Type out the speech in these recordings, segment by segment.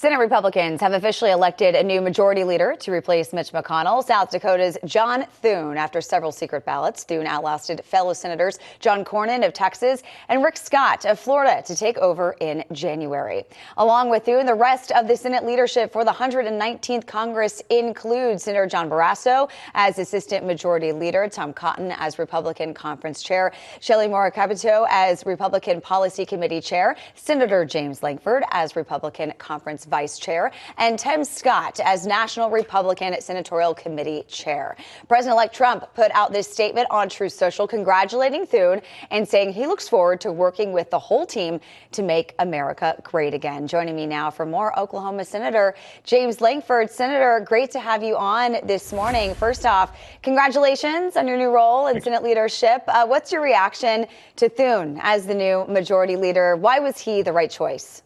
Senate Republicans have officially elected a new majority leader to replace Mitch McConnell. South Dakota's John Thune. After several secret ballots, Thune outlasted fellow Senators John Cornyn of Texas and Rick Scott of Florida to take over in January. Along with Thune, the rest of the Senate leadership for the 119th Congress includes Senator John Barrasso as Assistant Majority Leader, Tom Cotton as Republican Conference Chair, Shelley Moore Capito as Republican Policy Committee Chair, Senator James Lankford as Republican Conference Vice Chair, and Tim Scott as National Republican Senatorial Committee Chair. President-elect Trump put out this statement on Truth Social congratulating Thune and saying he looks forward to working with the whole team to make America great again. Joining me now for more, Oklahoma Senator James Lankford. Senator, great to have you on this morning. First off, congratulations on your new role in Senate leadership. What's your reaction to Thune as the new majority leader? Why was he the right choice?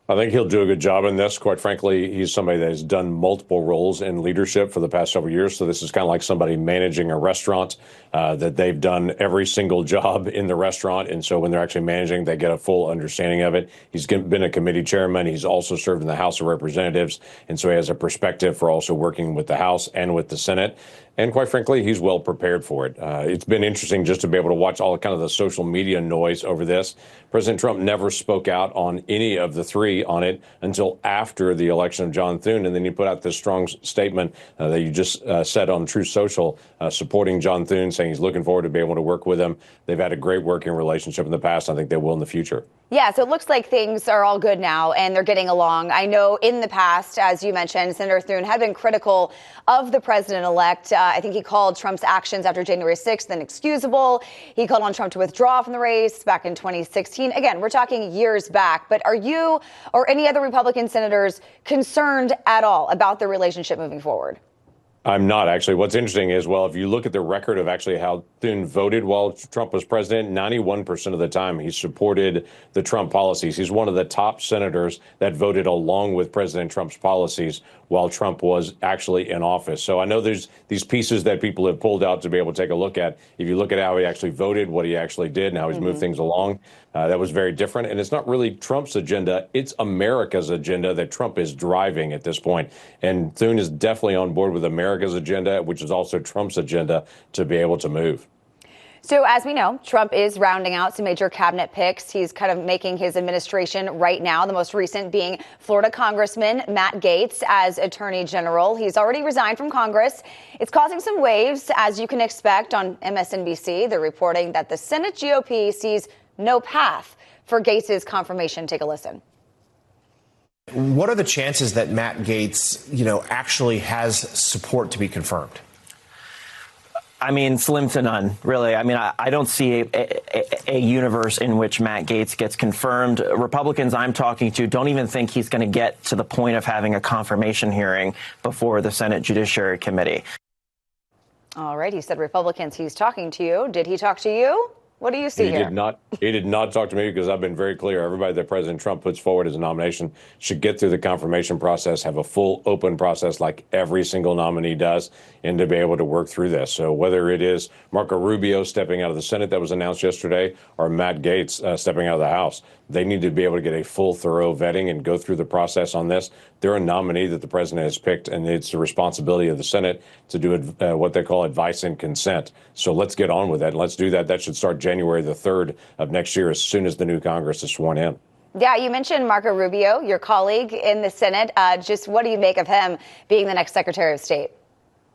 I think he'll do a good job in this. Quite frankly, he's somebody that has done multiple roles in leadership for the past several years. So this is kind of like somebody managing a restaurant, that they've done every single job in the restaurant. And so when they're actually managing, they get a full understanding of it. He's been a committee chairman. He's also served in the House of Representatives. And so he has a perspective for also working with the House and with the Senate. And quite frankly, he's well prepared for it. It's been interesting just to be able to watch all kind of the social media noise over this. President Trump never spoke out on any of the three on it until after the election of John Thune. And then he put out this strong statement that you just said on Truth Social, supporting John Thune, saying he's looking forward to be able to work with him. They've had a great working relationship in the past. I think they will in the future. Yeah, so it looks like things are all good now and they're getting along. I know in the past, as you mentioned, Senator Thune had been critical of the president-elect. I think he called Trump's actions after January 6th inexcusable. He called on Trump to withdraw from the race back in 2016. Again, we're talking years back. But are you or any other Republican senators concerned at all about the relationship moving forward? I'm not, actually. What's interesting is, well, if you look at the record of actually how Thune voted while Trump was president, 91% of the time he supported the Trump policies. He's one of the top senators that voted along with President Trump's policies while Trump was actually in office. So I know there's these pieces that people have pulled out to be able to take a look at. If you look at how he actually voted, what he actually did, and how he's moved things along, that was very different. And it's not really Trump's agenda. It's America's agenda that Trump is driving at this point. And Thune is definitely on board with America's agenda, which is also Trump's agenda, to be able to move. So as we know, Trump is rounding out some major cabinet picks. He's kind of making his administration right now, the most recent being Florida Congressman Matt Gaetz as Attorney General. He's already resigned from Congress. It's causing some waves, as you can expect. On MSNBC, they're reporting that the Senate GOP sees no path for Gaetz's confirmation. Take a listen. What are the chances that Matt Gaetz, actually has support to be confirmed? I mean, slim to none, really. I mean, I don't see a universe in which Matt Gaetz gets confirmed. Republicans I'm talking to don't even think he's going to get to the point of having a confirmation hearing before the Senate Judiciary Committee. All right. He said Republicans he's talking to you. Did he talk to you? What do you see here? He did not talk to me, because I've been very clear. Everybody that President Trump puts forward as a nomination should get through the confirmation process, have a full open process like every single nominee does, and to be able to work through this. So whether it is Marco Rubio stepping out of the Senate that was announced yesterday, or Matt Gaetz stepping out of the House, they need to be able to get a full, thorough vetting and go through the process on this. They're a nominee that the president has picked, and it's the responsibility of the Senate to do what they call advice and consent. So let's get on with that. Let's do that. That should start January the 3rd of next year, as soon as the new Congress is sworn in. Yeah, you mentioned Marco Rubio, your colleague in the Senate. Just what do you make of him being the next Secretary of State?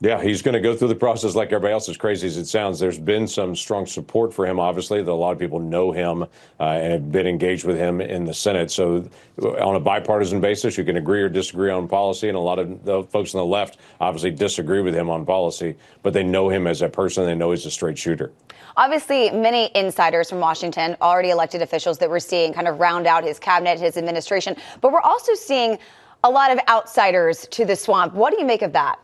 Yeah, he's going to go through the process like everybody else, as crazy as it sounds. There's been some strong support for him, obviously, that a lot of people know him and have been engaged with him in the Senate. So on a bipartisan basis, you can agree or disagree on policy. And a lot of the folks on the left obviously disagree with him on policy, but they know him as a person. They know he's a straight shooter. Obviously, many insiders from Washington, already elected officials that we're seeing kind of round out his cabinet, his administration. But we're also seeing a lot of outsiders to the swamp. What do you make of that?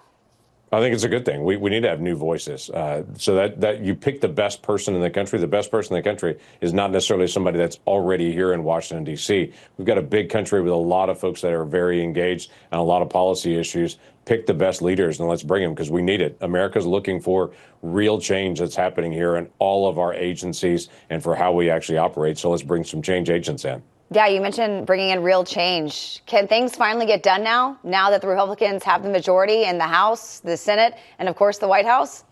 I think it's a good thing. We need to have new voices, so that you pick the best person in the country. The best person in the country is not necessarily somebody that's already here in Washington, D.C. We've got a big country with a lot of folks that are very engaged and a lot of policy issues. Pick the best leaders and let's bring them, because we need it. America's looking for real change that's happening here in all of our agencies and for how we actually operate. So let's bring some change agents in. Yeah, you mentioned bringing in real change. Can things finally get done now that the Republicans have the majority in the House, the Senate, and of course the White House?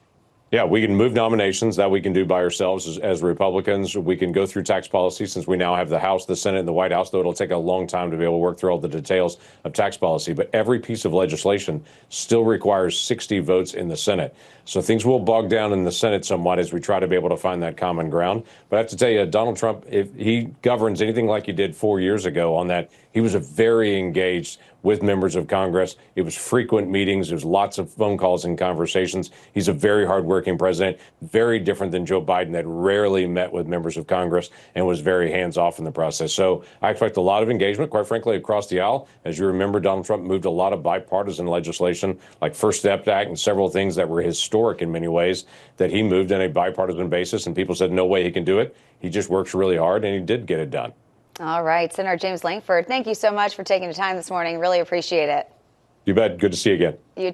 Yeah, we can move nominations. That we can do by ourselves as Republicans. We can go through tax policy since we now have the House, the Senate, and the White House, though it'll take a long time to be able to work through all the details of tax policy. But every piece of legislation still requires 60 votes in the Senate. So things will bog down in the Senate somewhat as we try to be able to find that common ground. But I have to tell you, Donald Trump, if he governs anything like he did 4 years ago on that, he was a very engaged with members of Congress. It was frequent meetings. There was lots of phone calls and conversations. He's a very hardworking president, very different than Joe Biden that rarely met with members of Congress and was very hands-off in the process. So I expect a lot of engagement, quite frankly, across the aisle. As you remember, Donald Trump moved a lot of bipartisan legislation, like First Step Act and several things that were historic in many ways, that he moved on a bipartisan basis, and people said no way he can do it. He just works really hard, and he did get it done. All right, Senator James Lankford, thank you so much for taking the time this morning. Really appreciate it. You bet. Good to see you again. You